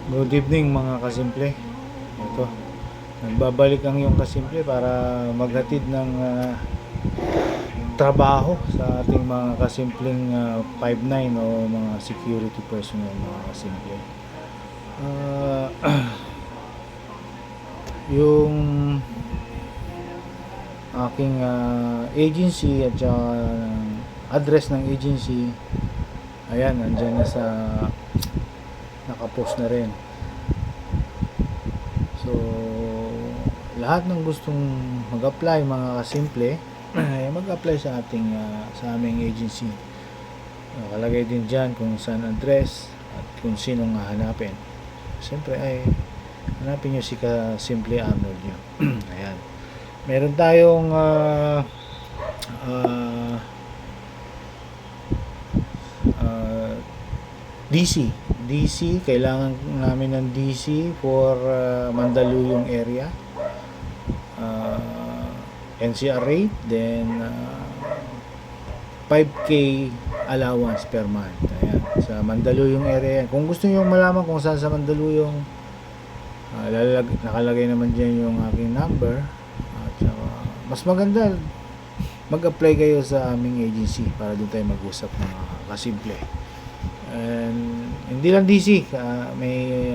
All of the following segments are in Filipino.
Good evening mga kasimple. Ito, nagbabalik ang iyong kasimple para maghatid ng trabaho sa ating mga kasimpleng 5'9" o mga security personnel mga kasimple. Yung aking agency at address ng agency, ayan, nandyan na sa nakapost na rin. So lahat ng gustong mag-apply mga kasimple ay mag-apply sa ating sa aming agency. Nakalagay din dyan kung saan address at kung sinong hahanapin. Siyempre ay hanapin nyo si Kasimple Arnold nyo. Ayan, meron tayong DC, kailangan namin ng DC for Mandaluyong area, NCR rate, then 5K allowance per month. Ayan, sa Mandaluyong area. Kung gusto niyo malaman kung saan sa Mandaluyong, nakalagay naman dyan yung aking number. At mas maganda mag-apply kayo sa aming agency para doon tayo mag-usap ng kasimple. And hindi lang DC, may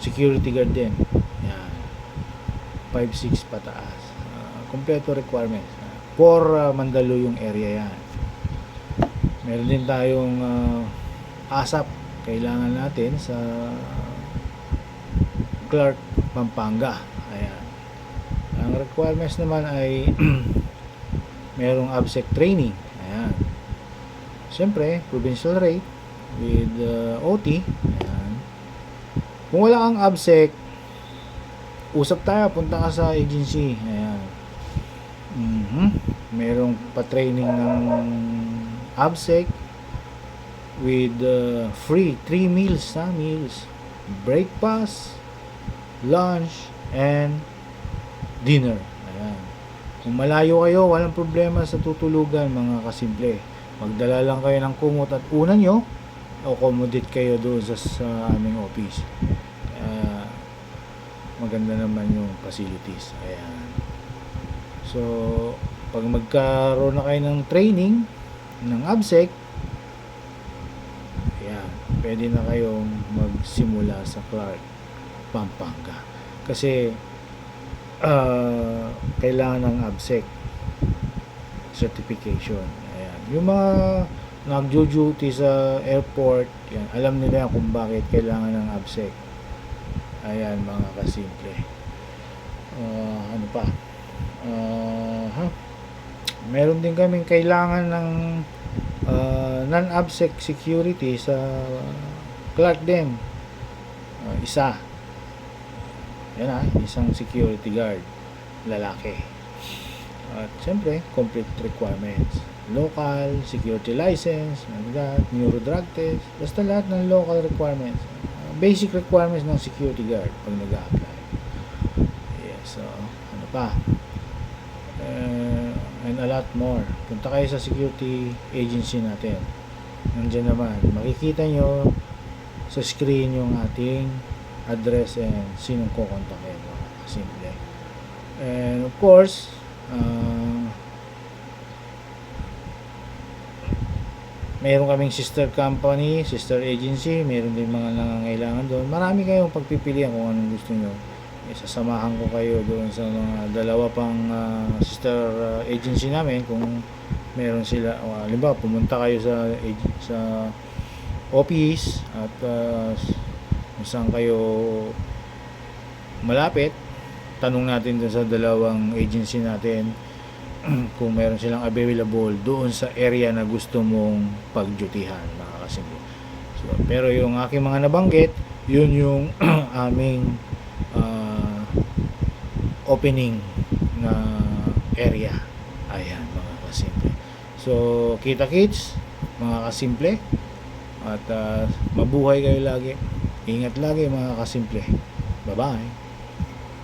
security guard din. Yan, 5'6" pataas, kompleto requirements for Mandaluyong area yan. Meron din tayong ASAP, kailangan natin sa Clark, Pampanga. Ayan, ang requirements naman ay merong ABSEC training. Ayan, siyempre provincial rate with OT. Ayan. Kung wala kang ABSEC, usap tayo, punta ka sa agency. Ayan. Merong pa-training ng ABSEC with free 3 meals, breakfast, lunch, and dinner. Ayan. Kung malayo kayo, walang problema sa tutulugan mga kasimple. Magdala lang kayo ng kumot at unan nyo, accommodate kayo doon sa aming office. Maganda naman yung facilities. Ayan. So pag magkaroon na kayo ng training ng ABSEC, ayan, pwede na kayong magsimula sa Clark, Pampanga. Kasi kailangan ng ABSEC certification. Ayan. Yung mga nagjo-duty sa airport, yan, alam nila kung bakit kailangan ng ABSEC. Ayan mga kasimple. Ano pa? Meron din kaming kailangan ng non-ABSEC security sa Clark din. Isa. Yan isang security guard, lalaki. At siyempre, complete requirements. Local, security license, neuro drug test, basta lahat ng local requirements. Basic requirements ng security guard pag nag-a-apply. Yes, so, ano pa? And a lot more. Punta kayo sa security agency natin. Nandiyan naman, makikita nyo sa screen yung ating address and sinong kukontakin. Simple. And of course, mayroon kaming sister company, sister agency, mayroon din mga nangangailangan doon. Marami kayong pagpipilian kung anong gusto nyo. Sasamahan ko kayo doon sa mga dalawa pang sister agency namin kung meron sila. Halimbawa, pumunta kayo sa office at kung saan kayo malapit, tanong natin doon sa dalawang agency natin kung meron silang available doon sa area na gusto mong pagdutihan mga kasimple. So, pero yung aking mga nabanggit, yun yung aming opening na area. Ayan mga kasimple. So kita kits mga kasimple, at mabuhay kayo lagi, ingat lagi mga kasimple. Bye bye.